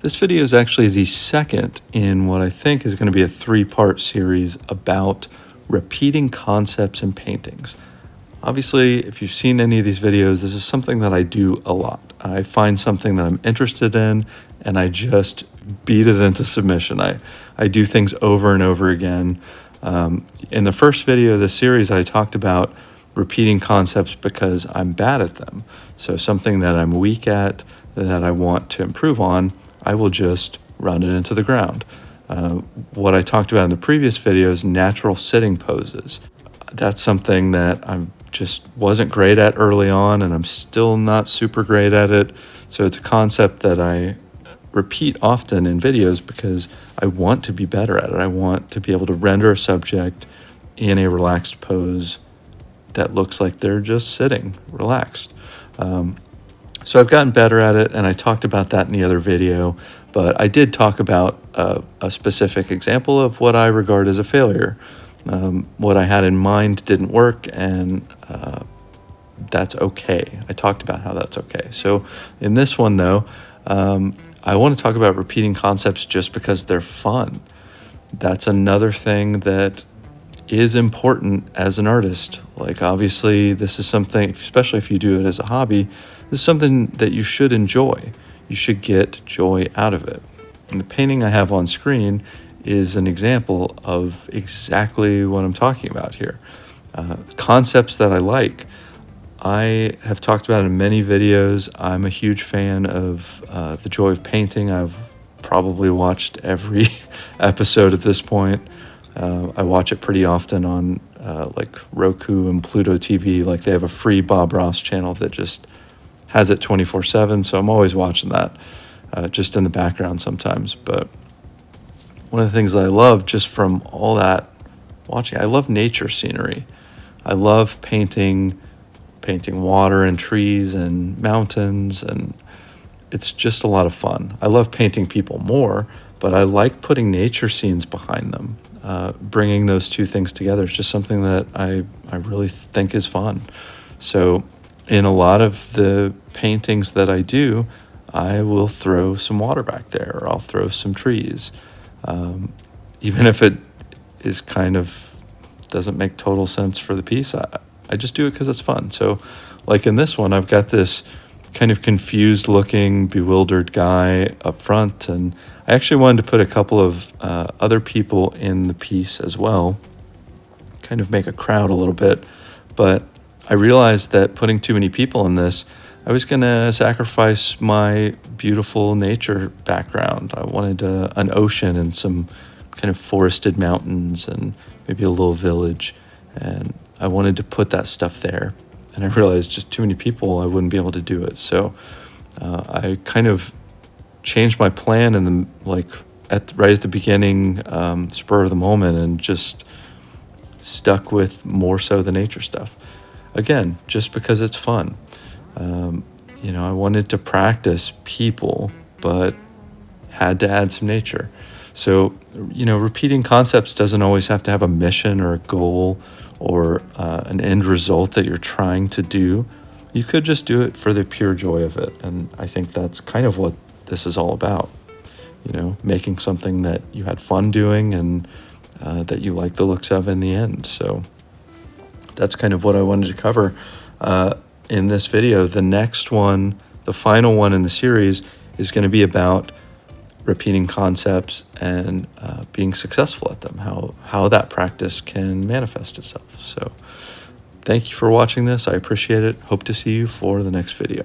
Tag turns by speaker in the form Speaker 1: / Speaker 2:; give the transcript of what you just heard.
Speaker 1: This video is actually the second in what I think is going to be a three-part series about repeating concepts in paintings. Obviously, if you've seen any of these videos, this is something that I do a lot. I find something that I'm interested in and I just beat it into submission. I do things over and over again. In the first video of this series, I talked about repeating concepts because I'm bad at them. So something that I'm weak at, that I want to improve on, I will just run it into the ground. What I talked about in the previous video is natural sitting poses. That's something that I just wasn't great at early on, and I'm still not super great at it. So it's a concept that I repeat often in videos because I want to be better at it. I want to be able to render a subject in a relaxed pose that looks like they're just sitting relaxed. So I've gotten better at it, and I talked about that in the other video, but I did talk about a specific example of what I regard as a failure. What I had in mind didn't work, and that's okay. I talked about how that's okay. So in this one, though, I want to talk about repeating concepts just because they're fun. That's another thing that is important as an artist. Like, obviously, this is something, especially if you do it as a hobby, this is something that you should enjoy. You should get joy out of it. And the painting I have on screen is an example of exactly what I'm talking about here. Concepts that I like. I have talked about in many videos. I'm a huge fan of The Joy of Painting. I've probably watched every episode at this point. I watch it pretty often on like Roku and Pluto TV. Like, they have a free Bob Ross channel that just has it 24/7, so I'm always watching that just in the background sometimes. But one of the things that I love just from all that watching, I love nature scenery. I love painting water and trees and mountains, and it's just a lot of fun. I love painting people more, but I like putting nature scenes behind them. Bringing those two things together is just something that I really think is fun. So in a lot of the paintings that I do, I will throw some water back there, or I'll throw some trees. Even if it is kind of doesn't make total sense for the piece, I just do it because it's fun. So like in this one, I've got this kind of confused looking, bewildered guy up front, and I actually wanted to put a couple of other people in the piece as well, kind of make a crowd a little bit, but I realized that putting too many people in this, I was going to sacrifice my beautiful nature background. I wanted an ocean and some kind of forested mountains and maybe a little village, and I wanted to put that stuff there. And I realized just too many people, I wouldn't be able to do it. So I kind of changed my plan right at the beginning, spur of the moment, and just stuck with more so the nature stuff. Again, just because it's fun. I wanted to practice people, but had to add some nature. So, repeating concepts doesn't always have to have a mission or a goal or an end result that you're trying to do. You could just do it for the pure joy of it. And I think that's kind of what this is all about. Making something that you had fun doing and that you like the looks of in the end. So that's kind of what I wanted to cover in this video. The next one, the final one in the series, is going to be about repeating concepts and being successful at them, how that practice can manifest itself. So thank you for watching this. I appreciate it. Hope to see you for the next video.